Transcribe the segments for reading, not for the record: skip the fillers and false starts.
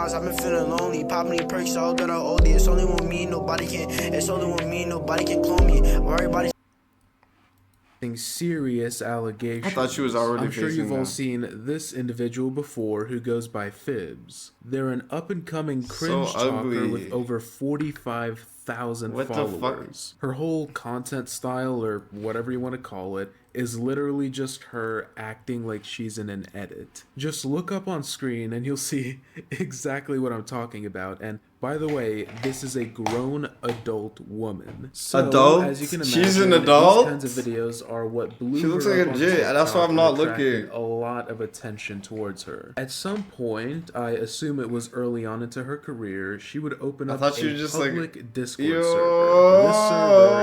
times I've been feeling lonely. Pop me perks, all gonna OD. It's only with me, nobody can. It's only with me, nobody can clone me. Everybody. Serious allegations. I thought she was already I'm sure you've all that. seen this individual before who goes by Fibs. They're an up-and-coming cringe talker with over 45,000 followers. Her whole content style, or whatever you want to call it, is literally just her acting like she's in an edit. Just look up on screen and you'll see exactly what I'm talking about. And by the way, this is a grown adult woman. So, adult? As you can imagine, she's an adult? These kinds of videos are what blew she looks her like up a jit. That's why I'm not looking. A lot of attention towards her. At some point, I assume it was early on into her career, she would open up a public Discord server. This server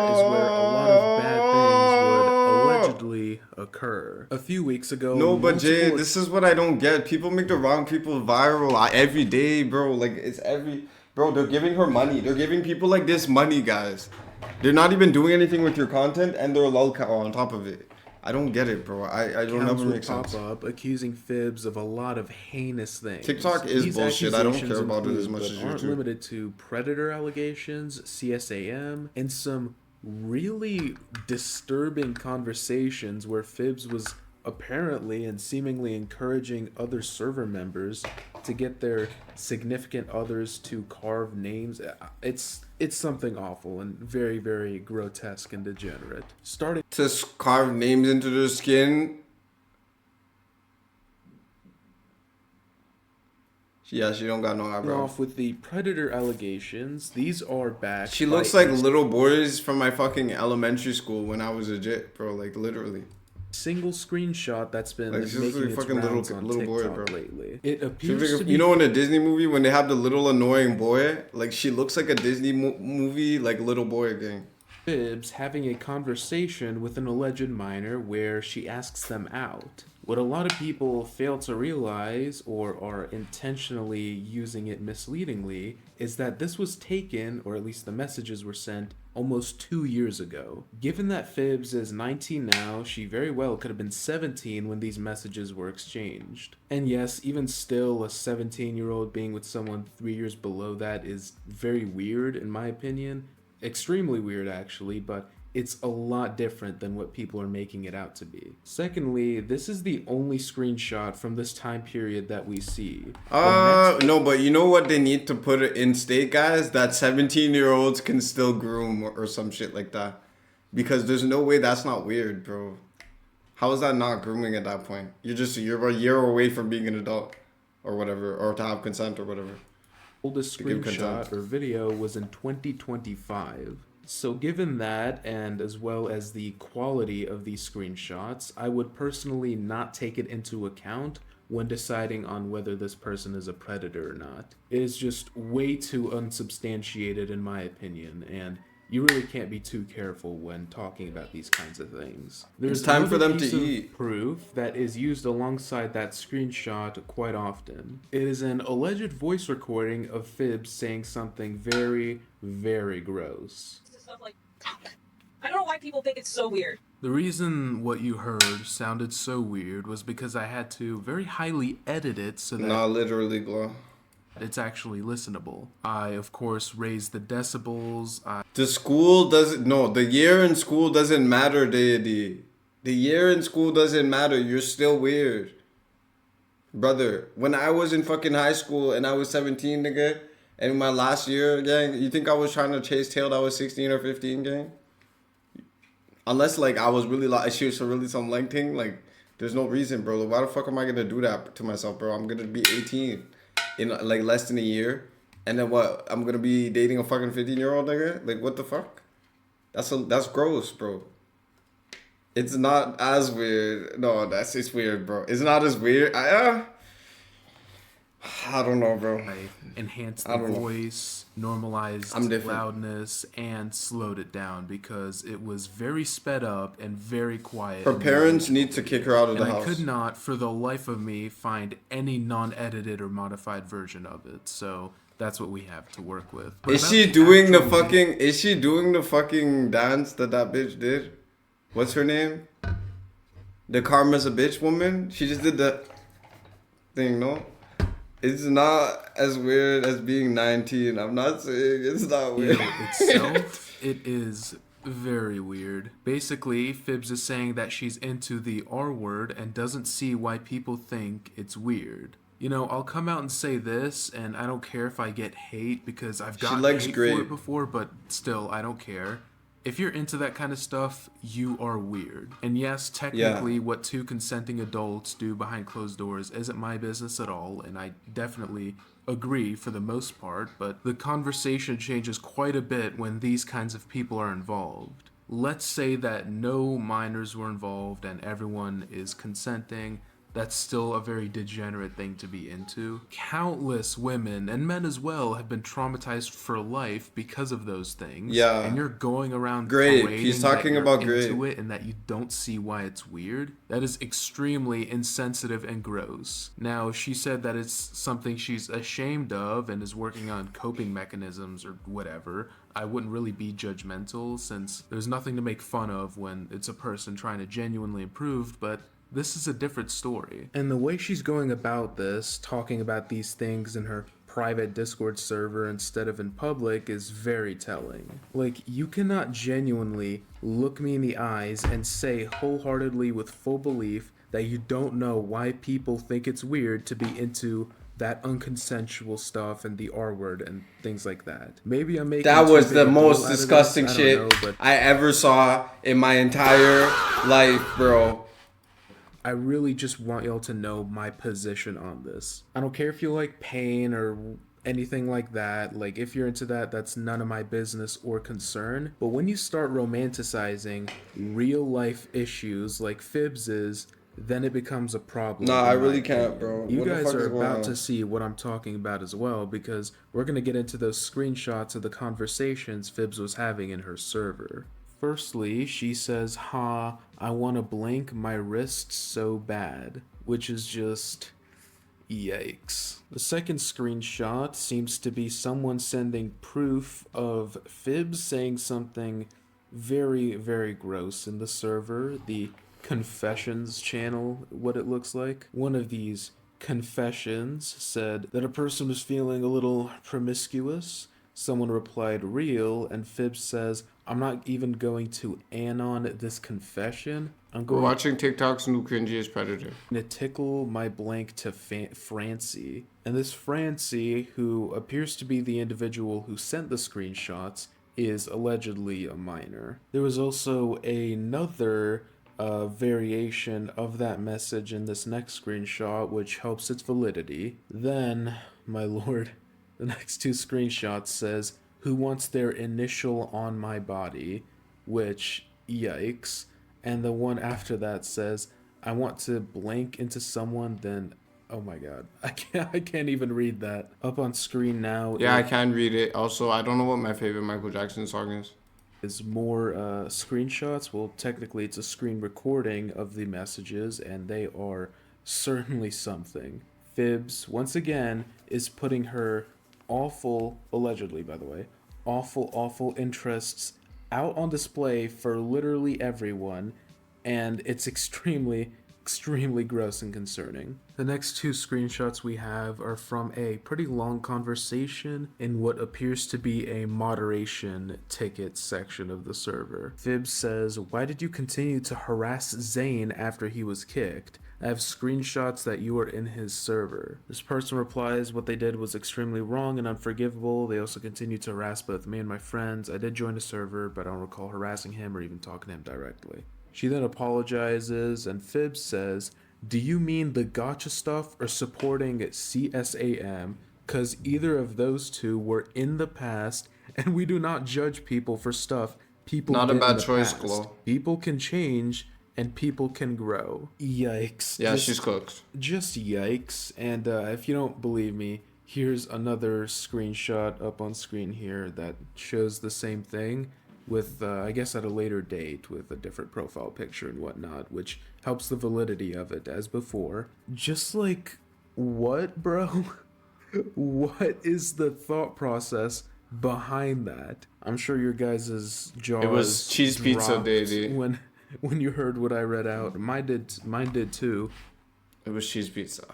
is where a lot of bad things would allegedly occur. A few weeks ago, no, but Jay, this is what I don't get. People make the wrong people viral every day, bro. Like, it's every... Bro, they're giving her money. They're giving people like this money, guys. They're not even doing anything with your content, and they're a lol cow on top of it. I don't get it, bro. I don't ever make sense. Pop up accusing Fibs of a lot of heinous things. TikTok is bullshit. I don't care about it as much as you aren't limited to predator allegations, CSAM, and some really disturbing conversations where Fibs was apparently and seemingly encouraging other server members to get their significant others to carve names. It's something awful and very, very grotesque and degenerate. Starting to carve names into their skin. Yeah, she don't got no eyebrow. Off with the predator allegations. These are back. She looks like little boys from my fucking elementary school when I was a jit, bro. Like, literally. Single screenshot that's been like, making its fucking rounds on little boy, TikTok bro. lately. It appears to be, you know, in a Disney movie when they have the little annoying boy, like she looks like a Disney movie like little boy thing. Fibs having a conversation with an alleged minor where she asks them out. What a lot of people fail to realize, or are intentionally using it misleadingly, is that this was taken, or at least the messages were sent, almost 2 years ago. Given that Fibs is 19 now, she very well could have been 17 when these messages were exchanged. And yes, even still, a 17-year-old being with someone 3 years below that is very weird, in my opinion. Extremely weird, actually, but it's a lot different than what people are making it out to be. Secondly, this is the only screenshot from this time period that we see. No, but you know what they need to put it in state, guys? That 17-year-olds can still groom or some shit like that. Because there's no way that's not weird, bro. How is that not grooming at that point? You're a year away from being an adult or whatever, or to have consent or whatever. Oldest screenshot or video was in 2025. So given that, and as well as the quality of these screenshots, I would personally not take it into account when deciding on whether this person is a predator or not. It is just way too unsubstantiated in my opinion, and you really can't be too careful when talking about these kinds of things. There's time for them to eat. Proof that is used alongside that screenshot quite often. It is an alleged voice recording of Fibs saying something very, very gross. Like, I don't know why people think it's so weird. The reason what you heard sounded so weird was because I had to very highly edit it so that not literally, Glow. It's actually listenable. I, of course, raised the decibels. The school doesn't... No, the year in school doesn't matter, Deity. The year in school doesn't matter. You're still weird. Brother, when I was in fucking high school and I was 17, nigga... And my last year, gang, you think I was trying to chase tail that was 16 or 15, gang? Unless, like, I was really, like, she was really some length thing, like, there's no reason, bro. Like, why the fuck am I going to do that to myself, bro? I'm going to be 18 in, like, less than a year. And then what? I'm going to be dating a fucking 15-year-old nigga? Like, what the fuck? That's gross, bro. It's not as weird. No, it's weird, bro. It's not as weird. I don't know, bro. I enhanced the voice, normalized loudness, and slowed it down because it was very sped up and very quiet. Her parents need to kick her out of the house. I could not, for the life of me, find any non-edited or modified version of it. So that's what we have to work with. But Is she doing the fucking dance that bitch did? What's her name? The Karma's a Bitch woman? She just did the thing, no? It's not as weird as being 19. I'm not saying it's not weird. Itself, it is very weird. Basically, Phibbs is saying that she's into the R word and doesn't see why people think it's weird. You know, I'll come out and say this, and I don't care if I get hate because I've She gotten likes hate grape. for it before, but still, I don't care. If you're into that kind of stuff, you are weird. And yes, technically, what two consenting adults do behind closed doors isn't my business at all, and I definitely agree for the most part, but the conversation changes quite a bit when these kinds of people are involved. Let's say that no minors were involved and everyone is consenting. That's still a very degenerate thing to be into. Countless women, and men as well, have been traumatized for life because of those things. Yeah. And you're going around Grape. parading He's talking that you're about into grape. it and that you don't see why it's weird. That is extremely insensitive and gross. Now, she said that it's something she's ashamed of and is working on coping mechanisms or whatever. I wouldn't really be judgmental since there's nothing to make fun of when it's a person trying to genuinely improve, but this is a different story. And the way she's going about this, talking about these things in her private Discord server instead of in public, is very telling. Like, you cannot genuinely look me in the eyes and say wholeheartedly with full belief that you don't know why people think it's weird to be into that unconsensual stuff and the R word and things like that. Maybe I'm making That too was big the a deal most out of disgusting this, I shit don't know, but I ever saw in my entire life, bro. I really just want y'all to know my position on this. I don't care if you like pain or anything like that. Like, if you're into that, that's none of my business or concern. But when you start romanticizing real life issues like Phibbs is, then it becomes a problem. Nah, I in my really can't, opinion. bro. You What the guys fuck are is going about on? to see what I'm talking about as well, because we're going to get into those screenshots of the conversations Phibbs was having in her server. Firstly, she says, "Ha, I want to blink my wrist so bad," which is just yikes. The second screenshot seems to be someone sending proof of Phibbs saying something very, very gross in the server, the confessions channel, what it looks like. One of these confessions said that a person was feeling a little promiscuous. Someone replied, "Real," and Phibbs says, "I'm not even going to anon this confession. I'm We're going watching TikTok's new Cringiest Predator. to tickle my blank to Francie." And this Francie, who appears to be the individual who sent the screenshots, is allegedly a minor. There was also another variation of that message in this next screenshot, which helps its validity. Then, my lord, the next two screenshots says, "Who wants their initial on my body?" Which, yikes. And the one after that says, "I want to blank into someone, then..." Oh my god. I can't even read that. Up on screen now Yeah, I can read it. Also, I don't know what my favorite Michael Jackson song is. is more screenshots. Well, technically it's a screen recording of the messages, and they are certainly something. Phibbs, once again, is putting her awful, allegedly by the way, awful interests out on display for literally everyone, and it's extremely gross and concerning. The next two screenshots we have are from a pretty long conversation in what appears to be a moderation ticket section of the server. Phibbs says, "Why did you continue to harass Zane after he was kicked? I have screenshots that you were in his server." This person replies, "What they did was extremely wrong and unforgivable. They also continued to harass both me and my friends. I did join the server, but I don't recall harassing him or even talking to him directly." She then apologizes, and Phibbs says, "Do you mean the gotcha stuff or supporting CSAM? Because either of those two were in the past, and we do not judge people for stuff people Not a did bad in the choice, past. Chloe. People can change, and people can grow." Yikes. Yeah, she's cooked. Just yikes. And if you don't believe me, here's another screenshot up on screen here that shows the same thing with, I guess at a later date with a different profile picture and whatnot, which helps the validity of it as before. Just like, what, bro? What is the thought process behind that? I'm sure your guys' jaws It was cheese pizza dropped day, dude. when you heard what I read out. Mine did too. It was cheese pizza.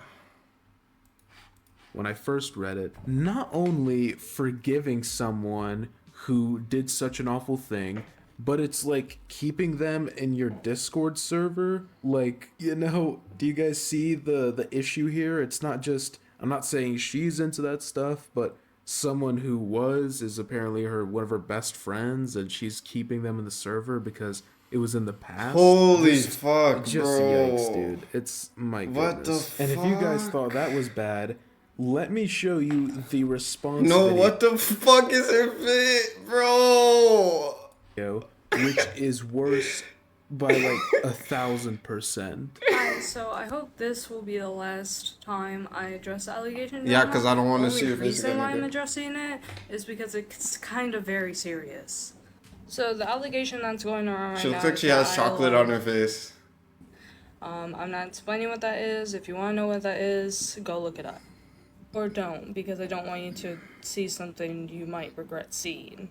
when I first read it. Not only forgiving someone who did such an awful thing, but it's like keeping them in your Discord server. Like, you know, do you guys see the issue here? It's not just, I'm not saying she's into that stuff, but someone who is apparently one of her best friends, and she's keeping them in the server because it was in the past. Holy fuck, Just bro. yikes, dude. It's my goodness. What the fuck? And if you guys thought that was bad, let me show you the response No, video. what the fuck is her fit, bro? Which is worse by like 1,000%. Hi, so I hope this will be the last time I address the allegation. Yeah, 'cause I don't wanna see your your face face. The reason again, why I'm okay? addressing it is because it's kind of very serious. So the allegation that's going around right She now looks like is she that has I chocolate love- on her face. I'm not explaining what that is. If you want to know what that is, go look it up. Or don't, because I don't want you to see something you might regret seeing.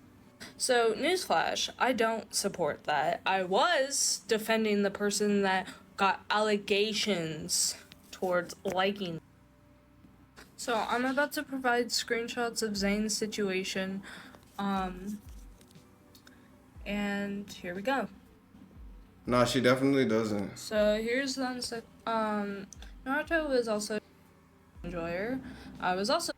So, newsflash, I don't support that. I was defending the person that got allegations towards liking. So, I'm about to provide screenshots of Zane's situation. And here we go. Nah, she definitely doesn't. So, here's the Naruto was also an enjoyer. I was also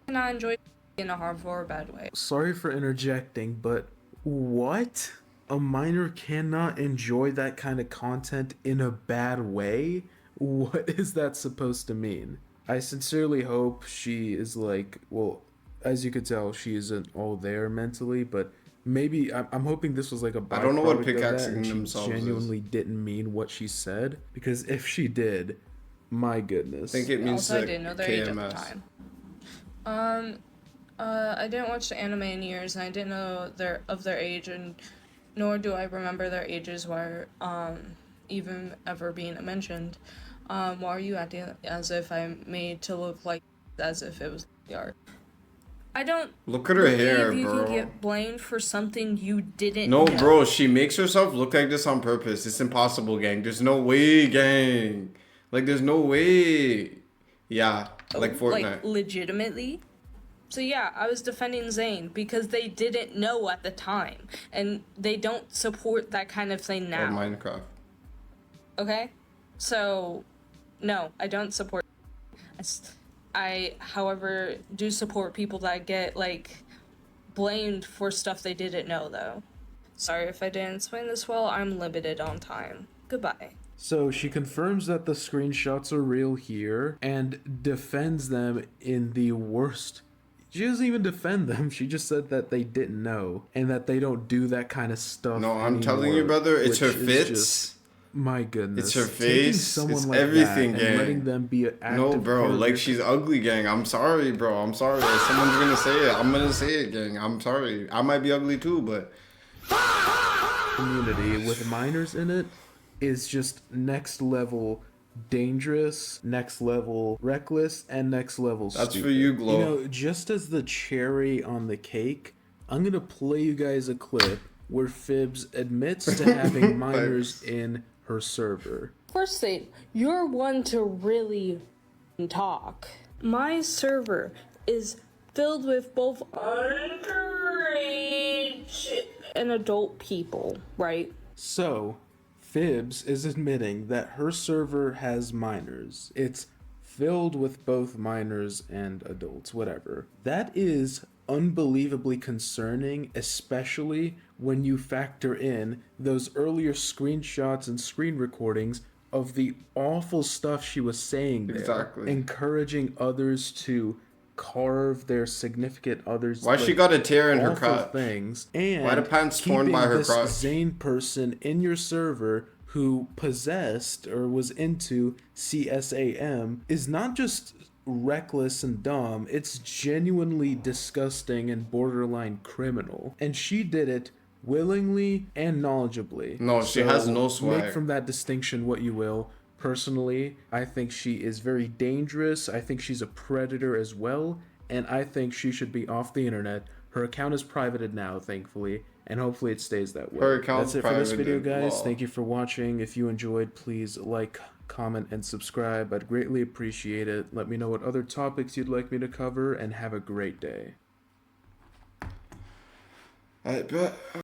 not enjoying in a harmful or bad way. Sorry for interjecting, but what? A minor cannot enjoy that kind of content in a bad way? What is that supposed to mean? I sincerely hope she is like, well, as you could tell, she isn't all there mentally, but maybe I'm hoping this was like a byproduct I don't know what of that, pickaxing and she themselves is. genuinely didn't mean what she said, because if she did, my goodness. I think it means Also, I the didn't know their age at the KMS. time. I didn't watch the anime in years, and I didn't know their age, and nor do I remember their ages were even ever being mentioned. Why are you acting as if I'm made to look like as if it was the art? I don't Look at her believe hair, you bro. can get blamed for something you didn't No, know. bro, she makes herself look like this on purpose. It's impossible, gang. There's no way, gang. Like, there's no way. Yeah, like Fortnite. Like, legitimately. So yeah, I was defending Zane because they didn't know at the time, and they don't support that kind of thing Or now. Minecraft. Okay? So, no, I don't support. I, however, do support people that get, like, blamed for stuff they didn't know, though. Sorry if I didn't explain this well, I'm limited on time. Goodbye. So she confirms that the screenshots are real here and defends them in the worst. She doesn't even defend them. She just said that they didn't know and that they don't do that kind of stuff. No, I'm telling you, brother, it's her which is fits. just- my goodness. It's her Taking face, someone it's like everything, that gang. and letting them be an active No, bro, part of like, your she's ugly, gang. I'm sorry, bro. I'm sorry. If someone's gonna say it, I'm gonna say it, gang. I'm sorry. I might be ugly too, but community with minors in it is just next level dangerous, next level reckless, and next level That's stupid. for you, Glow. You know, just as the cherry on the cake, I'm gonna play you guys a clip where Fibs admits to having minors in her server. First thing, you're one to really talk. My server is filled with both underage and adult people, right? So, Fibs is admitting that her server has minors. It's filled with both minors and adults, whatever. That is unbelievably concerning, especially when you factor in those earlier screenshots and screen recordings of the awful stuff she was saying there, Exactly. encouraging others to carve their significant others. why she got a tear in her awful crotch? things, and Why the pants torn keeping by her this crotch? Zane person in your server who possessed or was into CSAM is not just reckless and dumb, it's genuinely disgusting and borderline criminal. And she did it willingly and knowledgeably. No, she has no swag. Make from that distinction what you will. Personally, I think she is very dangerous. I think she's a predator as well, and I think she should be off the internet. Her account is privated now, thankfully, and hopefully it stays that way. Her account's That's it for this private, video, dude. guys. Lol. Thank you for watching. If you enjoyed, please like, comment, and subscribe. I'd greatly appreciate it. Let me know what other topics you'd like me to cover, and have a great day. But